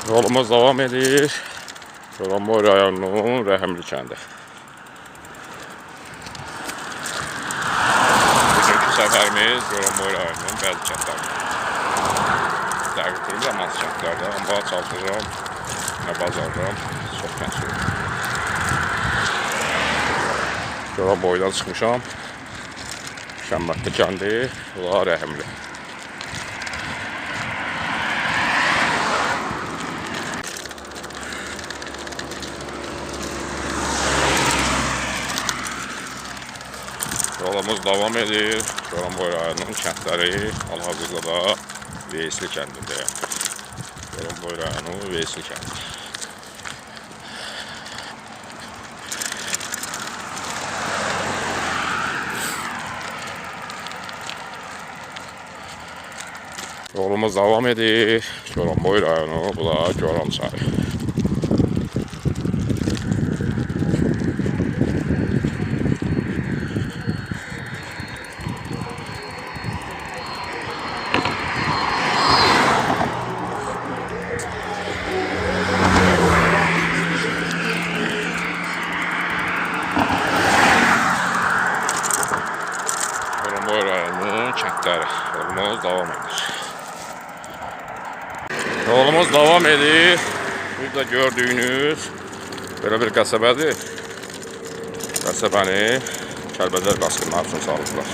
Yolumuz devam edir. Goranboy rayonunun Rəhimli kəndi. Bugünkü səfərimiz Goranboy rayonunun bəzi kəndlərinə. Dəqiq bilmirəm hansı kəndlərdə, amma çalışacağım, nə bacarıram, çox kənd sürüm. Goranboydan çıxmışam. Şəmmətli kəndi, bu da Rəhimli. Yolumuz devam edir. Goranboy rayonunun kəndləri hal-hazırda da Veysli kəndindəyəm. Goranboy rayonu Veysli kəndi. Yolumuz devam edir. Goranboy rayonu, bu da Goran çayı. Goranboy rayonunun kəndləri. Yolumuz devam edir. Yolumuz devam edir. Burada gördüyünüz böyle bir qəsəbədir. Qəsəbəni Kəlbəcər qaçqınlar üçün salıblar.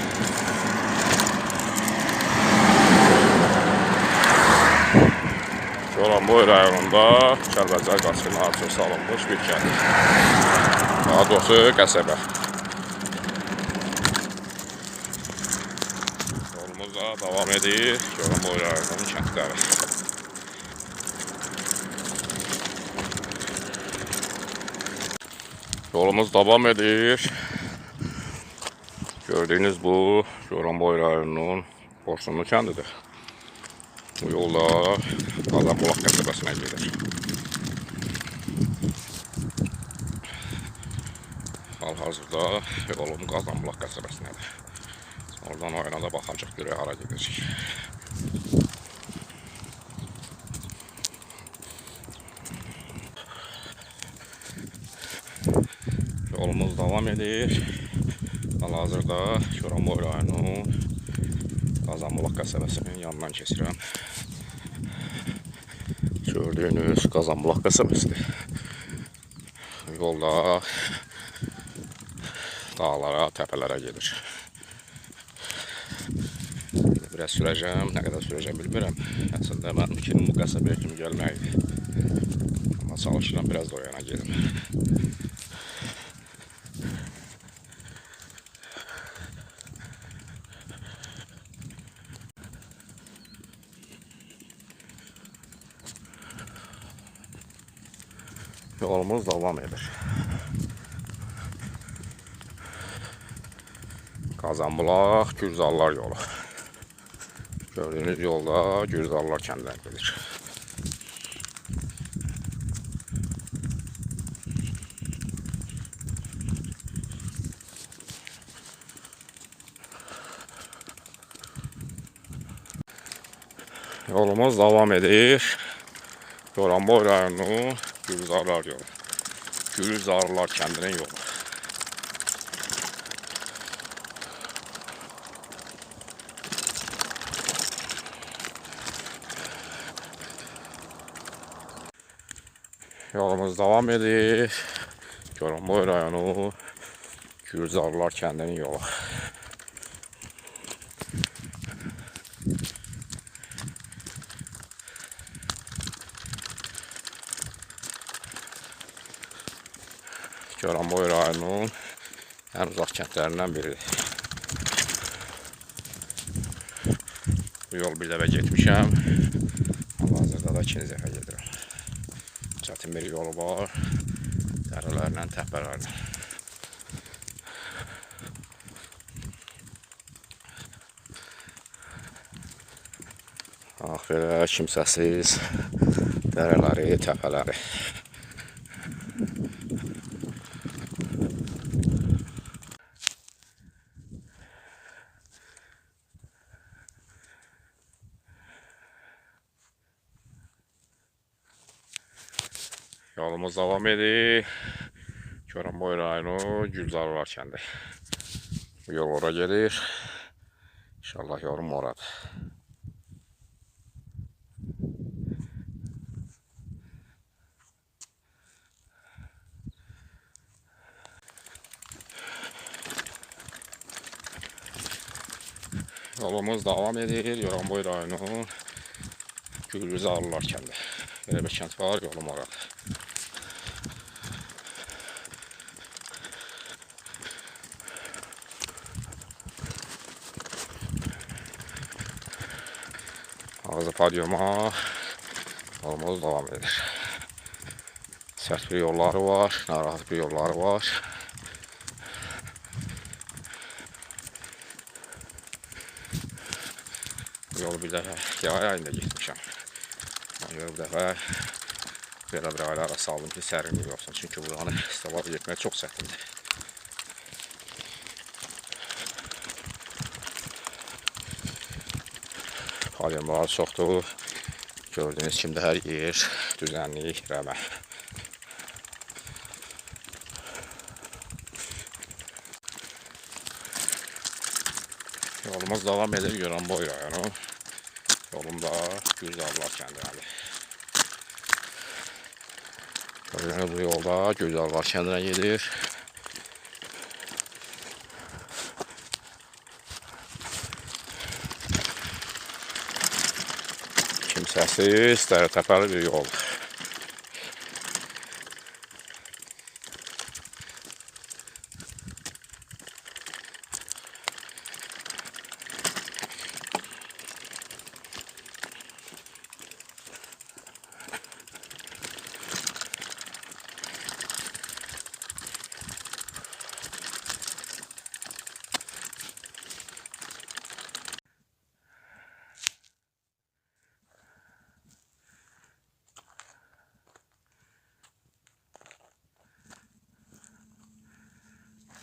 Goranboy rayonunda Kəlbəcər qaçqınlar üçün salınmış bir kənd. Daha doğrusu qəsəbə. Yolumuz da devam edir. Goranboy rayonunun kəndləri. Yolumuz devam edir. Gördüğünüz bu Goranboy rayonunun Borsunlu kəndidir. Bu yolda Qazanbulaq qəsəbəsinə gedir. Hal-hazırda yolum Qazanbulaq qəsəbəsinədir. Oradan oyuna da baxacaq, görək hara gedəcək. Yolumuz devam edir. Hal-hazırda Goranboy rayonunun Qazanbulaq qəsəbəsinin yanından keçirəm. Gördüyünüz Qazanbulaq qəsəbəsidir. Yolda dağlara, təpələrə gedir. Biraz sürəcəm, nə qədər sürəcəm bilmirəm. Əslində mənim fikrim bu qəsəbəyə kimi gəlməkdir. Amma çalışıram biraz da o yana gedim. Yolumuz devam edir. Qazanbulaq Gürcallar yolu. Gördüğünüz yolda Gürcallar kəndinə gedir. Yolumuz devam edir. Goranboy rayonu Gürcallar yolu. Gürcallar kəndinin yolu. Yolumuz devam edir. Goranboy rayonu Gürcallar kəndinin yolu. Goranboy rayonunun ən uzaq kəndlərindən biridir. Bu yol bir dəfə getmişəm. Hal-hazırda da ikinci dəfə gedirəm. Çətin bir yolu var. Dərələrlə, təpələrlə. Bax, belə kimsəsiz dərələri, təpələri. Yolumuz devam edir. Goranboy rayonu Gülzarlar kəndi. Bu yol ora gedir. İnşallah yorum oradır. Yolumuz devam edir. Goranboy rayonu Gülzarlar kəndi. Belə bir kənd var, yolum oradır. Ağzı padyoma yolumuz devam edir. Sert bir yolları var, narahat bir yolları var. Bu yolu bir dəfə yay ayında getmişəm. Bu dəfə belə bir aylara saldım ki, sərinlik olsun. Çünki buranı istifadə getmək çox çətindir. Padyomlar çoxdur. Gördüğünüz kimi hər yer düzənlik, rəmə. Yolumuz devam edir Goranboy rayonu. Yolumda Gülzarlar kəndinədir. Gördüğünüz bu yolda Gülzarlar kəndinə gedir. Kimsəsiz, təpəli bir yol.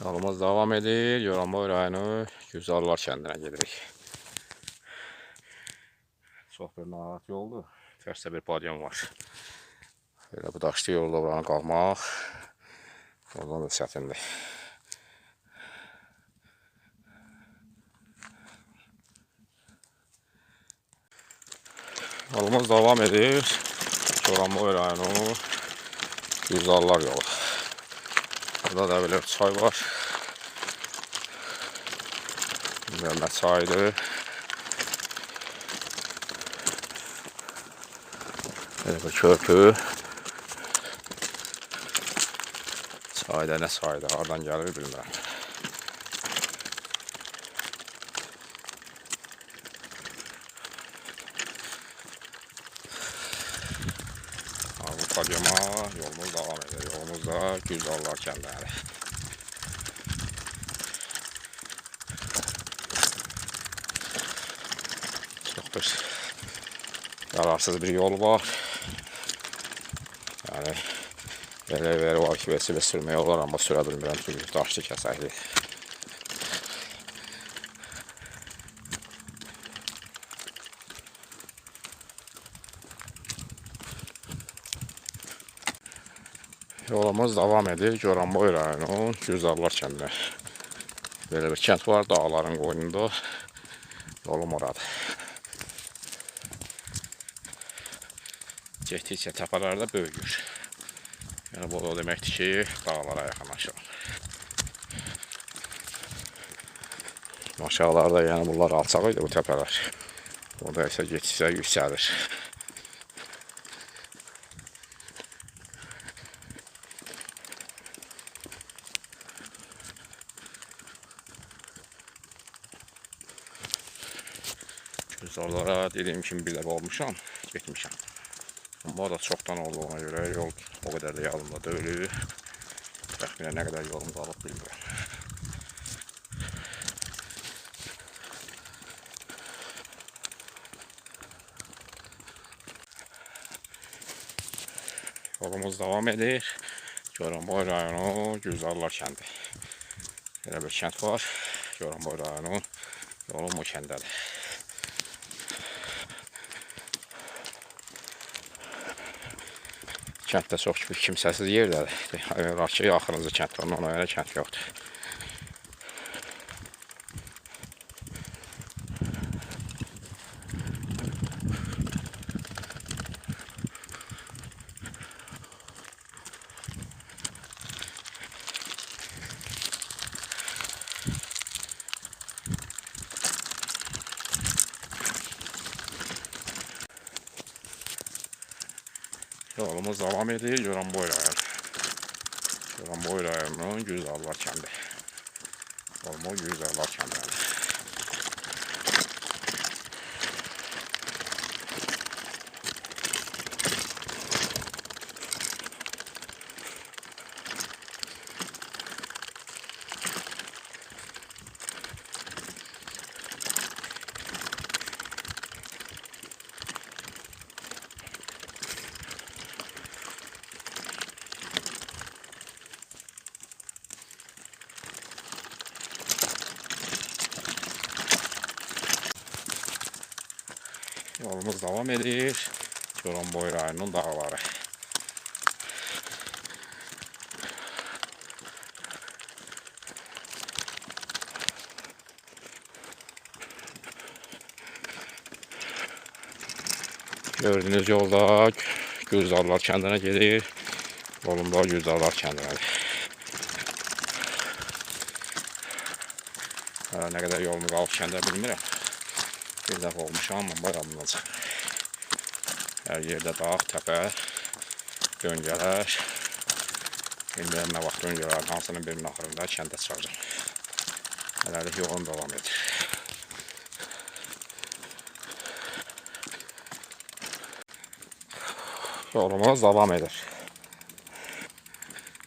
Yolumuz devam edir. Goranboy rayonu Gülzarlar kəndinə gedirik. Çox bir narahat yoldur. Tərsə bir padyom var. Belə bu daşlı yolda buranı qalmaq oradan da çətindir. Yolumuz devam edir. Goranboy rayonu Gülzarlar yolu. Burada da böyle bir çay var. Mehmet çaydır. Böyle bir körpü. Çayda ne çayda, hardan gelir bilmirəm. Bu padyoma yolumuz devam edir. Yolumuzda Gülzarlar kəndinədir. Çox bir yararsız bir yol var. Yəni elə var ki, vəsilə sürmək olar, amma sürə bilmirəm çünki daşlı kəsəkli. Yolumuz devam edir. Goranboy rayonu Gülzarlar kəndinə. Belə bir kənd var, dağların qoynunda. Yolum oradır. Getdikcə təpələrdə böyüyür. Yəni bu o deməkdir ki, dağlara yaxınlaşır. Aşağılarda yəni bunlar alçaq idi bu təpələr. Burada isə getdikcə yüksəlir. Gülzarlara dediyim kimi bir dəfə olmuşam, getmişəm. Amma da çoxdan olduğuna görə yol o qədər də yalımda deyil. Təxminən nə qədər yolum qalıb bilmirəm. Yolumuz devam edir. Goranboy rayonu Gülzarlar kəndi. Belə bir kənd var. Goranboy rayonu yolum o kəndədir. Kənddə çox kimsəsiz yerdədir. Demək olar ki, axırıncı kənd var, ona görə kənd yoxdur. Yolumuz davam edir. Goranboy rayonu. Goranboy rayonunun Güzarlar kəndi. Olma Güzarlar kəndədir. Yolumuz davam edir. Goranboy rayonunun dağları. Gördüğünüz yolda Güzarlar kəndinə gedir. Yolumda Güzarlar kəndinədir. Nə qədər yolum qalıb kəndə bilmirəm. Bir dəfə olmuşam, amma bayramdan çıxır. Hər yerdə dağ, təpə, döngələr. Bilmirəm nə vaxt döngələr, hansının birinin axırında kəndə çıxacaq. Hələlik yolum davam edir. Yolumuz davam edir.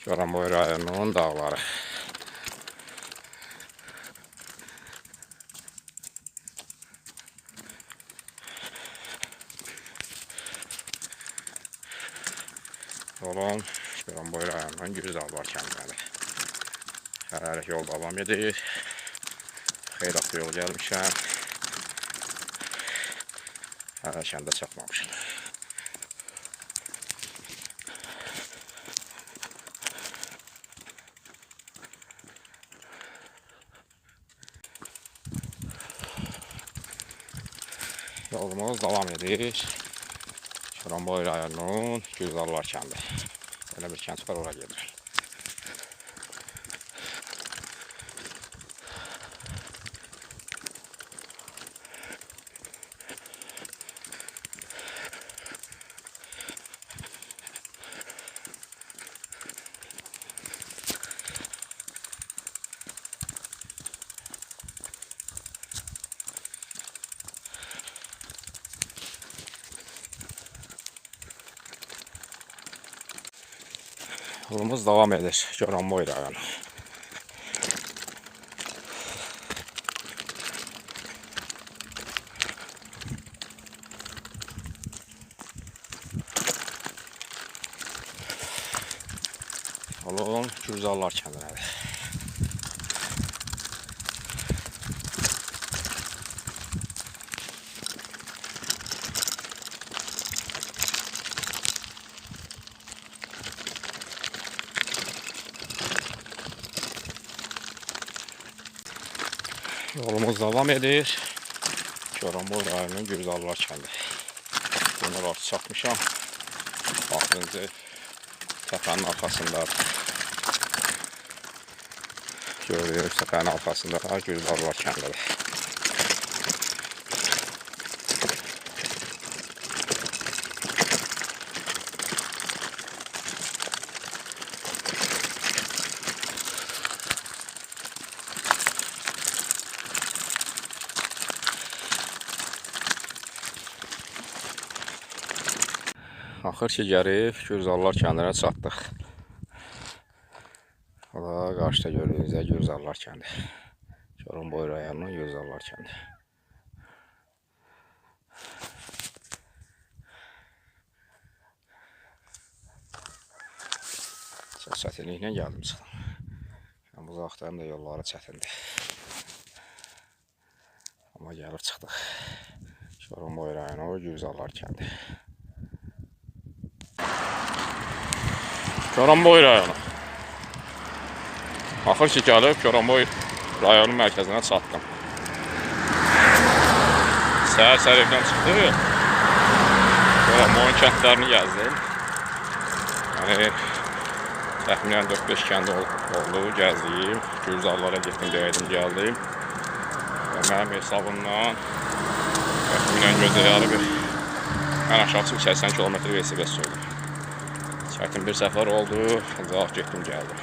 Goranboy rayonunun dağları. Yolum Goranboy rayonunun Güzarlar kəndinədir. Hələlik yol davam edir. Xeyratlı yol gəlmişəm. Hələ kəndə çatmamışam. Yolumuz davam edir. Goranboy rayonunun Güzarlar kəndi. Belə bir kənd var, ora gedir. Yolumuz davam edir. Goranboy rayonu. Yolum Güzarlar kəndinədir. Yolumuz davam edir. Goranboy rayonunun Güzarlar kəndi. Bunlar artıq çatmışam. Axırıncı təpənin arxasındadır. Gördüyünüz təpənin arxasında Güzarlar kəndidir. Axır ki gəlib Güzarlar kəndinə çatdıq. O da qarşıda gördüyünüz Güzarlar kəndi. Goranboy rayonunun Güzarlar kəndi. Çox çətinliklə gəldim çıxdım. Bu vaxtlarım da yolları çətindir. Amma gəlib çıxdıq. Goranboy rayonu Güzarlar kəndi. Goranboy rayonu. Axır ki gəlib Goranboy rayonun mərkəzinə çatdım. Səhər evdən çıxdıq. Goranboyun kəndlərini gəzdim. Yəni təxminən 4-5 kənd oldu, gəzdiyim. Gülzarlara getdim, dəydim, gəldim. Və mənim hesabımdan təxminən gözə yarı bir ən aşağısı 80 km velosiped sürdüm. Çətin bir səfər oldu, ancaq getdim, gəldim.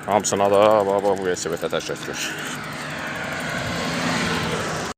Hamısına da bu velosipedə təşəkkür.